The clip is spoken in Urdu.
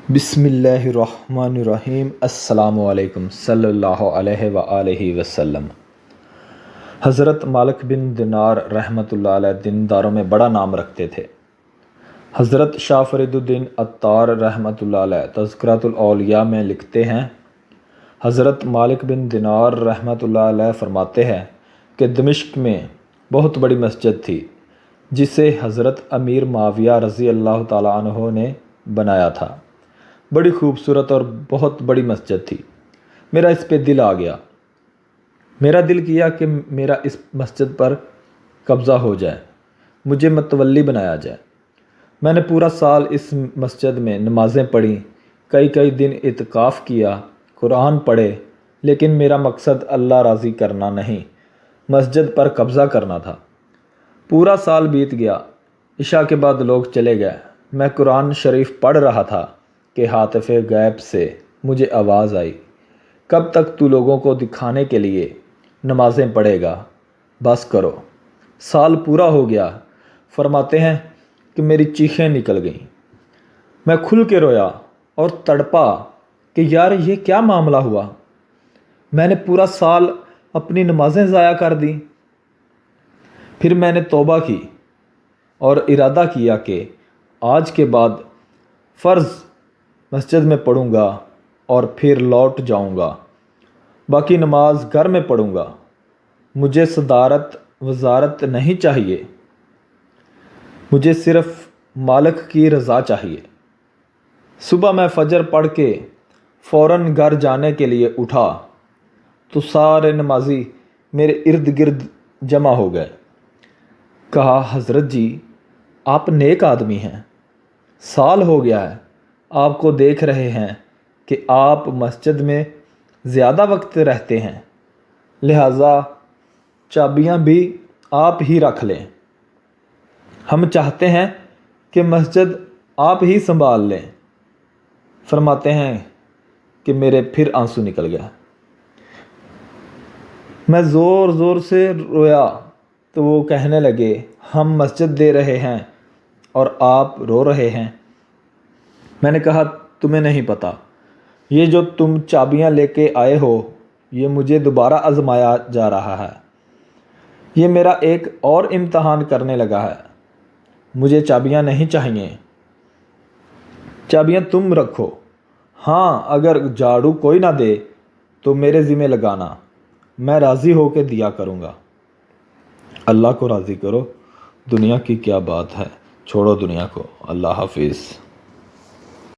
بسم اللہ الرحمن الرحیم۔ السلام علیکم صلی اللہ علیہ وآلہ وسلم۔ حضرت مالک بن دینار رحمۃ اللہ علیہ دینداروں میں بڑا نام رکھتے تھے۔ حضرت شاہ فرید الدین عطار رحمۃ اللہ علیہ تذکرۃ الاولیاء میں لکھتے ہیں، حضرت مالک بن دینار رحمۃ اللہ علیہ فرماتے ہیں کہ دمشق میں بہت بڑی مسجد تھی جسے حضرت امیر معاویہ رضی اللہ تعالیٰ عنہ نے بنایا تھا۔ بڑی خوبصورت اور بہت بڑی مسجد تھی۔ میرا اس پہ دل آ گیا۔ میرا دل کیا کہ میرا اس مسجد پر قبضہ ہو جائے، مجھے متولی بنایا جائے۔ میں نے پورا سال اس مسجد میں نمازیں پڑھیں، کئی دن اعتکاف کیا، قرآن پڑھے، لیکن میرا مقصد اللہ راضی کرنا نہیں، مسجد پر قبضہ کرنا تھا۔ پورا سال بیت گیا، عشاء کے بعد لوگ چلے گئے، میں قرآن شریف پڑھ رہا تھا کہ ہاتف غیب سے مجھے آواز آئی، کب تک تو لوگوں کو دکھانے کے لیے نمازیں پڑھے گا، بس کرو۔ سال پورا ہو گیا۔ فرماتے ہیں کہ میری چیخیں نکل گئیں، میں کھل کے رویا اور تڑپا کہ یار یہ کیا معاملہ ہوا، میں نے پورا سال اپنی نمازیں ضائع کر دیں۔ پھر میں نے توبہ کی اور ارادہ کیا کہ آج کے بعد فرض مسجد میں پڑھوں گا اور پھر لوٹ جاؤں گا، باقی نماز گھر میں پڑھوں گا۔ مجھے صدارت وزارت نہیں چاہیے، مجھے صرف مالک کی رضا چاہیے۔ صبح میں فجر پڑھ کے فوراً گھر جانے کے لیے اٹھا تو سارے نمازی میرے ارد گرد جمع ہو گئے۔ کہا، حضرت جی آپ نیک آدمی ہیں، سال ہو گیا ہے آپ کو دیکھ رہے ہیں کہ آپ مسجد میں زیادہ وقت رہتے ہیں، لہٰذا چابیاں بھی آپ ہی رکھ لیں۔ ہم چاہتے ہیں کہ مسجد آپ ہی سنبھال لیں۔ فرماتے ہیں کہ میرے پھر آنسو نکل گیا۔ میں زور سے رویا تو وہ کہنے لگے، ہم مسجد دے رہے ہیں اور آپ رو رہے ہیں۔ میں نے کہا، تمہیں نہیں پتہ، یہ جو تم چابیاں لے کے آئے ہو یہ مجھے دوبارہ آزمایا جا رہا ہے، یہ میرا ایک اور امتحان کرنے لگا ہے۔ مجھے چابیاں نہیں چاہیے، چابیاں تم رکھو، ہاں اگر جھاڑو کوئی نہ دے تو میرے ذمہ لگانا، میں راضی ہو کے دیا کروں گا۔ اللہ کو راضی کرو، دنیا کی کیا بات ہے، چھوڑو دنیا کو۔ اللہ حافظ۔